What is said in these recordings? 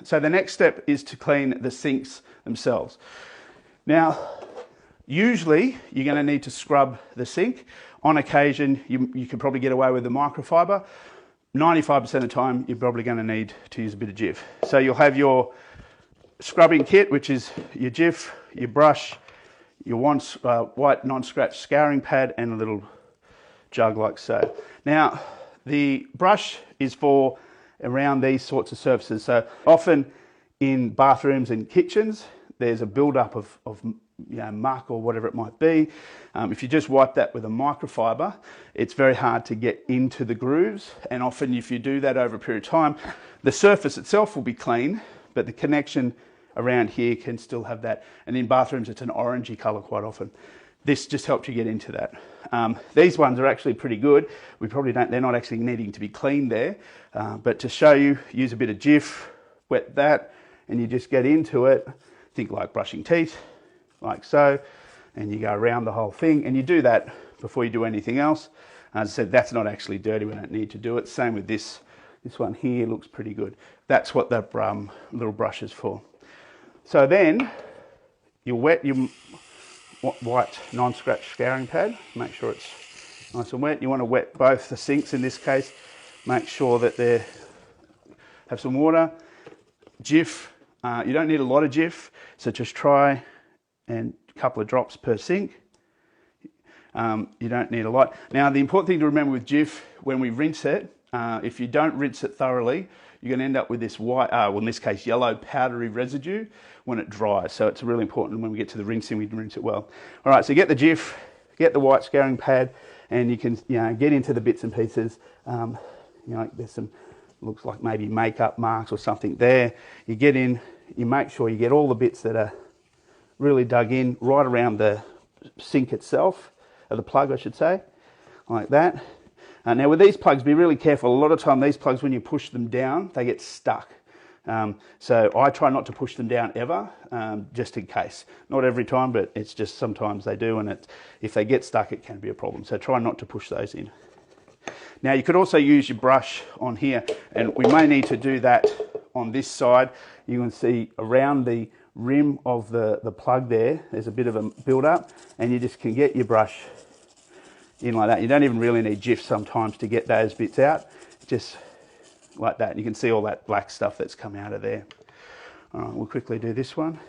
So the next step is to clean the sinks themselves. Now, usually you're going to need to scrub the sink. On occasion, you can probably get away with the microfiber. 95% of the time, you're probably going to need to use a bit of Jif. So you'll have your scrubbing kit, which is your Jif, your brush, your white non-scratch scouring pad, and a little jug like so. Now, the brush is for around these sorts of surfaces. So often in bathrooms and kitchens, there's a build-up of muck or whatever it might be. If you just wipe that with a microfiber, it's very hard to get into the grooves. And often if you do that over a period of time, the surface itself will be clean, but the connection around here can still have that. And in bathrooms, it's an orangey color quite often. This just helps you get into that. These ones are actually pretty good. We probably don't, they're not actually needing to be cleaned there. But to show you, use a bit of Jif, wet that, and you just get into it. Think like brushing teeth, like so, and you go around the whole thing, and you do that before you do anything else. As I said, that's not actually dirty, we don't need to do it. Same with this one here, looks pretty good. That's what that little brush is for. So then, you wet your white non-scratch scouring pad, make sure it's nice and wet. You want to wet both the sinks in this case, make sure that they have some water. Jif, you don't need a lot of Jif, so just try and a couple of drops per sink. You don't need a lot. Now, the important thing to remember with Jif, when we rinse it, if you don't rinse it thoroughly, you're going to end up with this white, well in this case yellow powdery residue when it dries. So it's really important when we get to the rinsing, we can rinse it well. All right, so get the Jif, get the white scouring pad, and you can get into the bits and pieces. There's some, looks like maybe makeup marks or something there. You get in, you make sure you get all the bits that are really dug in right around the sink itself, or the plug I should say, like that. Now with these plugs, be really careful. A lot of time these plugs, when you push them down, they get stuck. So I try not to push them down ever, just in case. Not every time, but it's just sometimes they do, and if they get stuck, it can be a problem. So try not to push those in. Now you could also use your brush on here, and we may need to do that on this side. You can see around the rim of the plug there's a bit of a build-up, and you just can get your brush in like that. You don't even really need Jif sometimes to get those bits out, just like that. You can see all that black stuff that's come out of there. All right, we'll quickly do this one.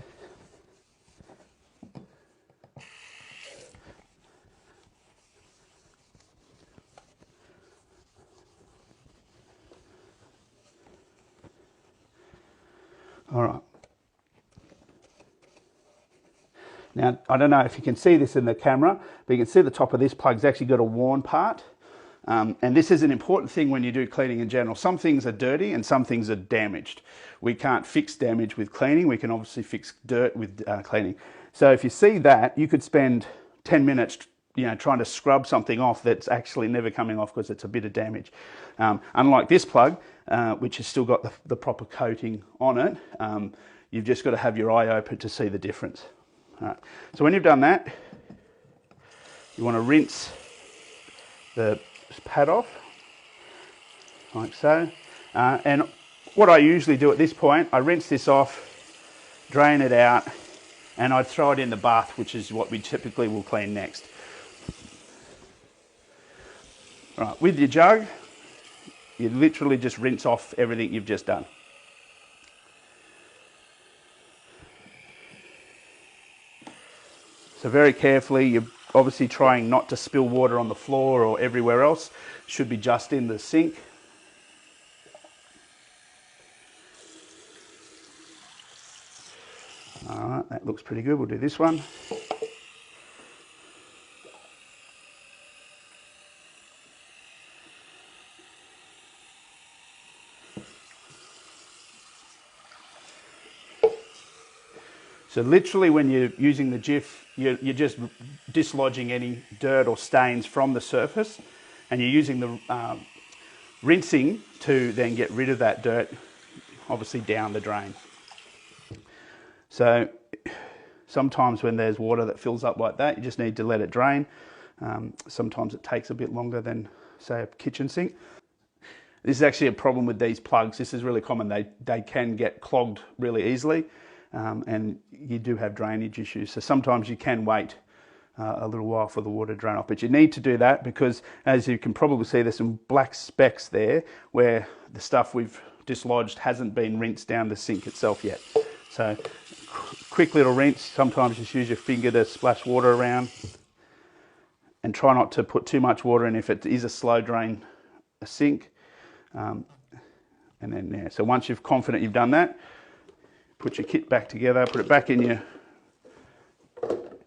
All right. Now, I don't know if you can see this in the camera, but you can see the top of this plug's actually got a worn part. And this is an important thing when you do cleaning in general. Some things are dirty and some things are damaged. We can't fix damage with cleaning. We can obviously fix dirt with cleaning. So if you see that, you could spend 10 minutes trying to scrub something off that's actually never coming off because it's a bit of damage. Unlike this plug, which has still got the proper coating on it, you've just got to have your eye open to see the difference. All right. So when you've done that, you want to rinse the pad off, like so. And what I usually do at this point, I rinse this off, drain it out, and I'd throw it in the bath, which is what we typically will clean next. All right, with your jug, you literally just rinse off everything you've just done. So very carefully, you're obviously trying not to spill water on the floor or everywhere else. Should be just in the sink. All right, that looks pretty good. We'll do this one. So literally when you're using the Jif, you're just dislodging any dirt or stains from the surface, and you're using the rinsing to then get rid of that dirt, obviously down the drain. So sometimes when there's water that fills up like that, you just need to let it drain. Sometimes it takes a bit longer than, say, a kitchen sink. This is actually a problem with these plugs. This is really common. They can get clogged really easily, and you do have drainage issues. So sometimes you can wait a little while for the water to drain off, but you need to do that because, as you can probably see, there's some black specks there where the stuff we've dislodged hasn't been rinsed down the sink itself yet. So quick little rinse. Sometimes just use your finger to splash water around, and try not to put too much water in if it is a slow drain sink. And then, yeah, so once you're confident you've done that, put your kit back together, put it back in your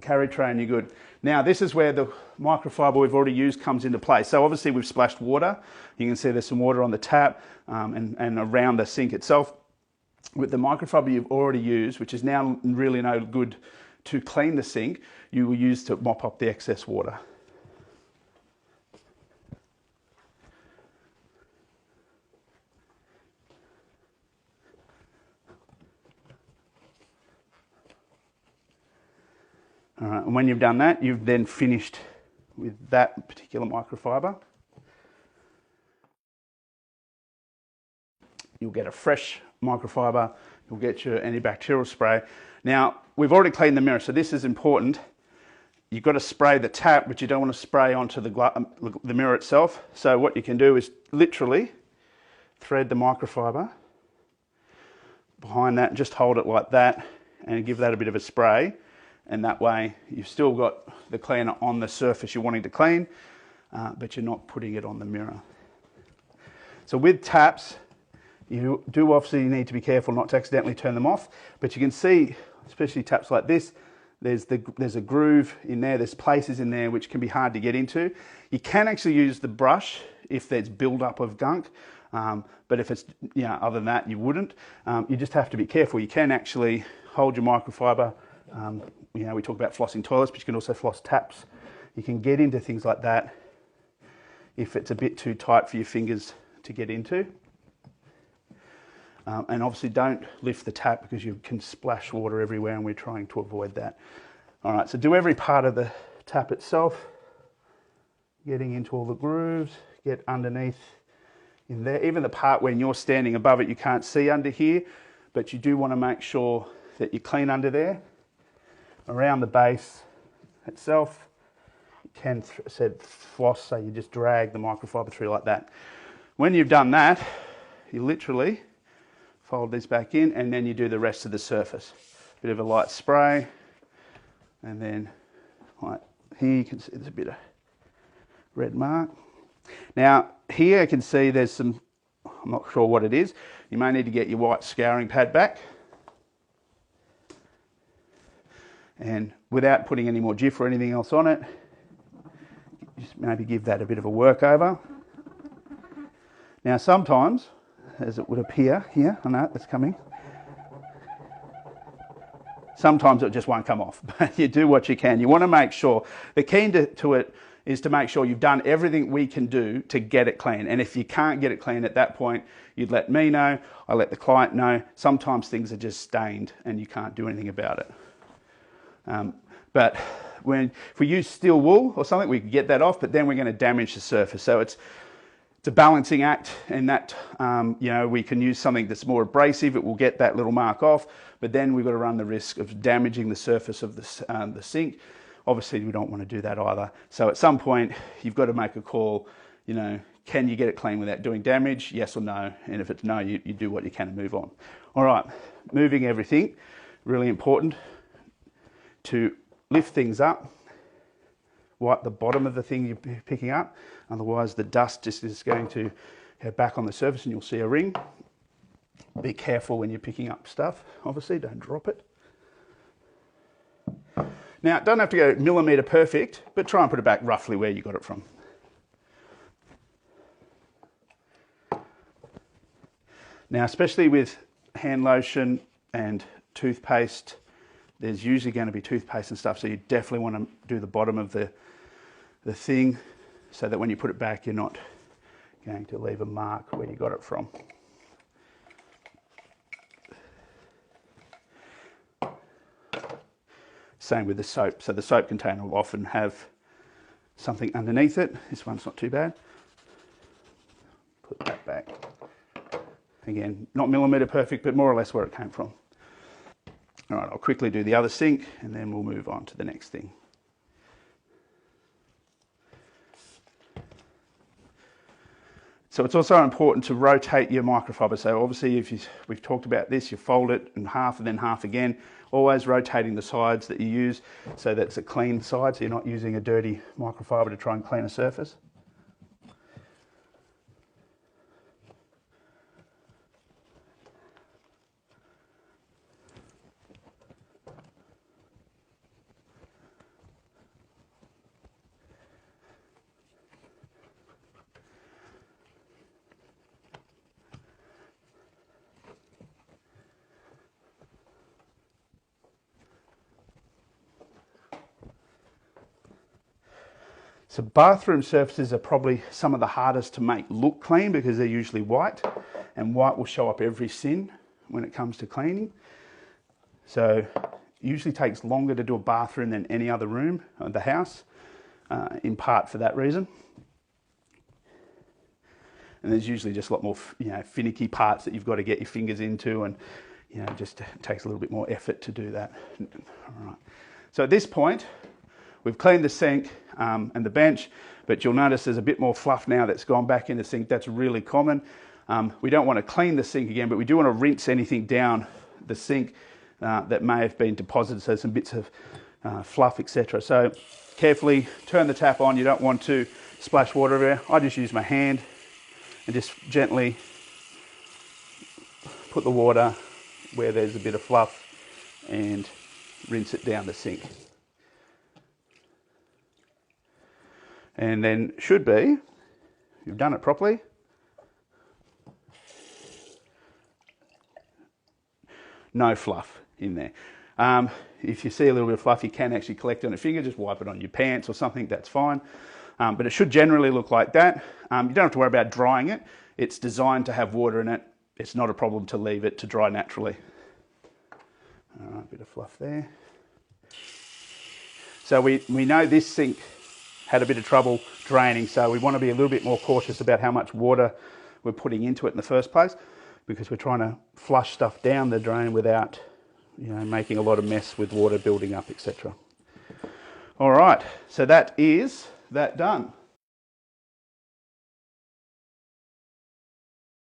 carry tray, and you're good. Now, this is where the microfiber we've already used comes into play. So obviously we've splashed water. You can see there's some water on the tap and around the sink itself. With the microfiber you've already used, which is now really no good to clean the sink, you will use to mop up the excess water. All right, and when you've done that, you've then finished with that particular microfiber. You'll get a fresh microfiber, you'll get your antibacterial spray. Now, we've already cleaned the mirror, so this is important. You've got to spray the tap, but you don't want to spray onto the mirror itself. So what you can do is literally thread the microfiber behind that, and just hold it like that, and give that a bit of a spray. And that way you've still got the cleaner on the surface you're wanting to clean, but you're not putting it on the mirror. So with taps, you do obviously need to be careful not to accidentally turn them off, but you can see, especially taps like this, there's a groove in there, there's places in there which can be hard to get into. You can actually use the brush if there's build-up of gunk, but if it's, other than that, you wouldn't. You just have to be careful. You can actually hold your microfiber. We talk about flossing toilets, but you can also floss taps. You can get into things like that if it's a bit too tight for your fingers to get into. And obviously don't lift the tap because you can splash water everywhere, and we're trying to avoid that. All right, so do every part of the tap itself, getting into all the grooves, get underneath in there. Even the part when you're standing above it, you can't see under here, but you do want to make sure that you clean under there. Around the base itself, you can floss, so you just drag the microfiber through like that. When you've done that, you literally fold this back in, and then you do the rest of the surface. Bit of a light spray, and then like here you can see there's a bit of red mark. Now here you can see there's some, I'm not sure what it is. You may need to get your white scouring pad back. And without putting any more Jif or anything else on it, just maybe give that a bit of a work over. Now sometimes, as it would appear here, I know it's coming, sometimes it just won't come off, but you do what you can. You want to make sure, the key to it is to make sure you've done everything we can do to get it clean. And if you can't get it clean at that point, you'd let me know, I let the client know. Sometimes things are just stained and you can't do anything about it. But if we use steel wool or something, we can get that off, but then we're going to damage the surface. So it's a balancing act, and that, we can use something that's more abrasive. It will get that little mark off, but then we've got to run the risk of damaging the surface of the sink. Obviously, we don't want to do that either. So at some point, you've got to make a call, can you get it clean without doing damage? Yes or no. And if it's no, you do what you can and move on. All right, moving everything, really important to lift things up, wipe the bottom of the thing you're picking up, otherwise the dust just is going to head back on the surface and you'll see a ring. Be careful when you're picking up stuff, obviously, don't drop it. Now, don't have to go millimetre perfect, but try and put it back roughly where you got it from. Now, especially with hand lotion and toothpaste, there's usually going to be toothpaste and stuff, so you definitely want to do the bottom of the thing so that when you put it back, you're not going to leave a mark where you got it from. Same with the soap. So the soap container will often have something underneath it. This one's not too bad. Put that back. Again, not millimetre perfect, but more or less where it came from. All right, I'll quickly do the other sink and then we'll move on to the next thing. So it's also important to rotate your microfiber. So obviously we've talked about this, you fold it in half and then half again, always rotating the sides that you use so that's a clean side, so you're not using a dirty microfiber to try and clean a surface. So bathroom surfaces are probably some of the hardest to make look clean because they're usually white, and white will show up every sin when it comes to cleaning. So it usually takes longer to do a bathroom than any other room of the house, in part for that reason. And there's usually just a lot more, finicky parts that you've got to get your fingers into, and just takes a little bit more effort to do that. All right. So at this point, we've cleaned the sink and the bench, but you'll notice there's a bit more fluff now that's gone back in the sink. That's really common. We don't want to clean the sink again, but we do want to rinse anything down the sink that may have been deposited, so some bits of fluff, etc. So carefully turn the tap on. You don't want to splash water everywhere. I just use my hand and just gently put the water where there's a bit of fluff and rinse it down the sink. And then should be, you've done it properly, no fluff in there. If you see a little bit of fluff, you can actually collect it on a finger, just wipe it on your pants or something, that's fine. But it should generally look like that. You don't have to worry about drying it. It's designed to have water in it. It's not a problem to leave it to dry naturally. All right, a bit of fluff there. So we know this sink had a bit of trouble draining, so we want to be a little bit more cautious about how much water we're putting into it in the first place, because we're trying to flush stuff down the drain without making a lot of mess with water building up, etc. All right, so that is that done.